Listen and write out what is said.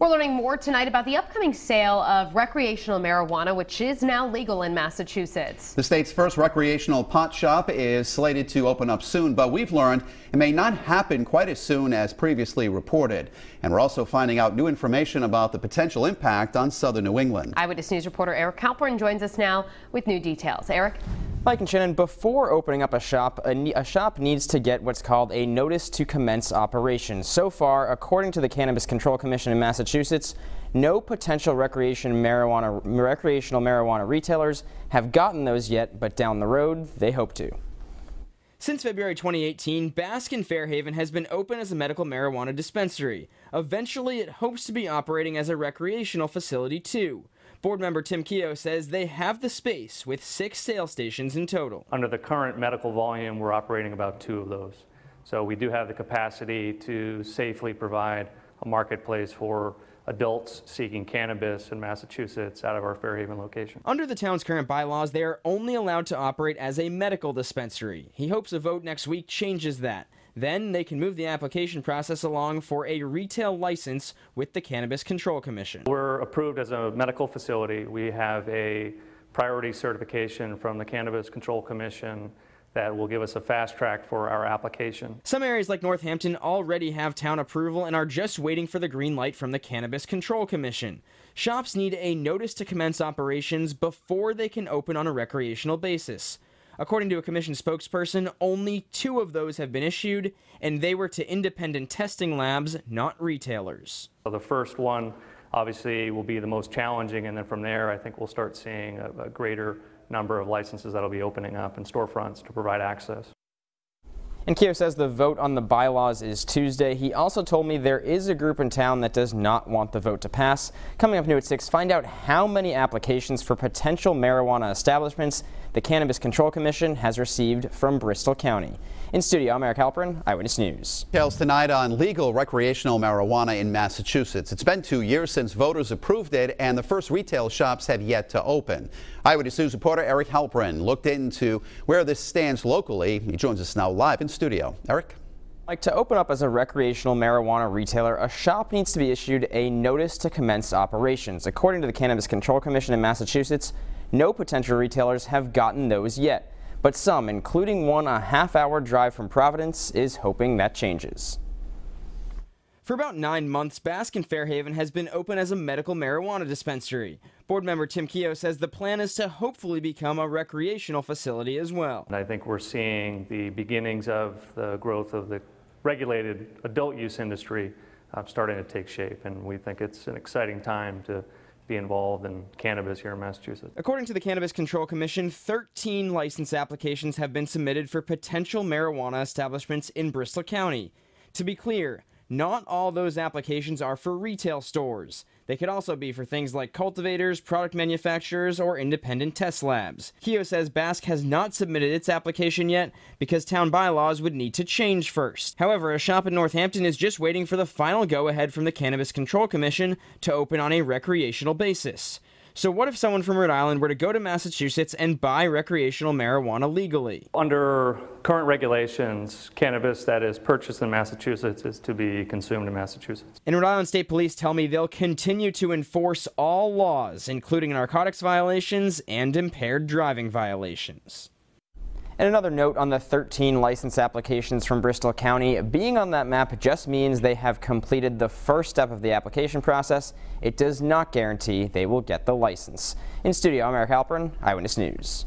We're learning more tonight about the upcoming sale of recreational marijuana, which is now legal in Massachusetts. The state's first recreational pot shop is slated to open up soon, but we've learned it may not happen quite as soon as previously reported. And we're also finding out new information about the potential impact on southern New England. Eyewitness News reporter Eric Halpern joins us now with new details. Eric? Mike and Shannon, before opening up a shop needs to get what's called a notice to commence operations. So far, according to the Cannabis Control Commission in Massachusetts, no potential recreational marijuana retailers have gotten those yet, but down the road, they hope to. Since February 2018, Basque in Fairhaven has been open as a medical marijuana dispensary. Eventually, it hopes to be operating as a recreational facility too. Board member Tim Keogh says they have the space with 6 sales stations in total. Under the current medical volume, we're operating about 2 of those. So we do have the capacity to safely provide a marketplace for adults seeking cannabis in Massachusetts out of our Fairhaven location. Under the town's current bylaws, they are only allowed to operate as a medical dispensary. He hopes a vote next week changes that. Then they can move the application process along for a retail license with the Cannabis Control Commission. We're approved as a medical facility. We have a priority certification from the Cannabis Control Commission that will give us a fast track for our application. Some areas like Northampton already have town approval and are just waiting for the green light from the Cannabis Control Commission. Shops need a notice to commence operations before they can open on a recreational basis. According to a commission spokesperson, only 2 of those have been issued, and they were to independent testing labs, not retailers. So the first one obviously will be the most challenging, and then from there I think we'll start seeing a greater number of licenses that'll be opening up and storefronts to provide access. And Keogh says the vote on the bylaws is Tuesday. He also told me there is a group in town that does not want the vote to pass. Coming up new at 6, find out how many applications for potential marijuana establishments the Cannabis Control Commission has received from Bristol County. In studio, I'm Eric Halpern, Eyewitness News. Details tonight on legal recreational marijuana in Massachusetts. It's been 2 years since voters approved it, and the first retail shops have yet to open. Eyewitness News reporter Eric Halpern looked into where this stands locally. He joins us now live in studio. Eric? Like, to open up as a recreational marijuana retailer, a shop needs to be issued a notice to commence operations. According to the Cannabis Control Commission in Massachusetts, no potential retailers have gotten those yet. But some, including one a half-hour drive from Providence, is hoping that changes. For about 9 months, Basque in Fairhaven has been open as a medical marijuana dispensary. Board member Tim Keogh says the plan is to hopefully become a recreational facility as well. And I think we're seeing the beginnings of the growth of the regulated adult use industry starting to take shape, and we think it's an exciting time to be involved in cannabis here in Massachusetts. According to the Cannabis Control Commission, 13 license applications have been submitted for potential marijuana establishments in Bristol County. To be clear, not all those applications are for retail stores. They could also be for things like cultivators, product manufacturers, or independent test labs. Keogh says Basque has not submitted its application yet because town bylaws would need to change first. However, a shop in Northampton is just waiting for the final go-ahead from the Cannabis Control Commission to open on a recreational basis. So what if someone from Rhode Island were to go to Massachusetts and buy recreational marijuana legally? Under current regulations, cannabis that is purchased in Massachusetts is to be consumed in Massachusetts. And Rhode Island State Police tell me they'll continue to enforce all laws, including narcotics violations and impaired driving violations. And another note on the 13 license applications from Bristol County, being on that map just means they have completed the first step of the application process. It does not guarantee they will get the license. In studio, I'm Eric Halpern, Eyewitness News.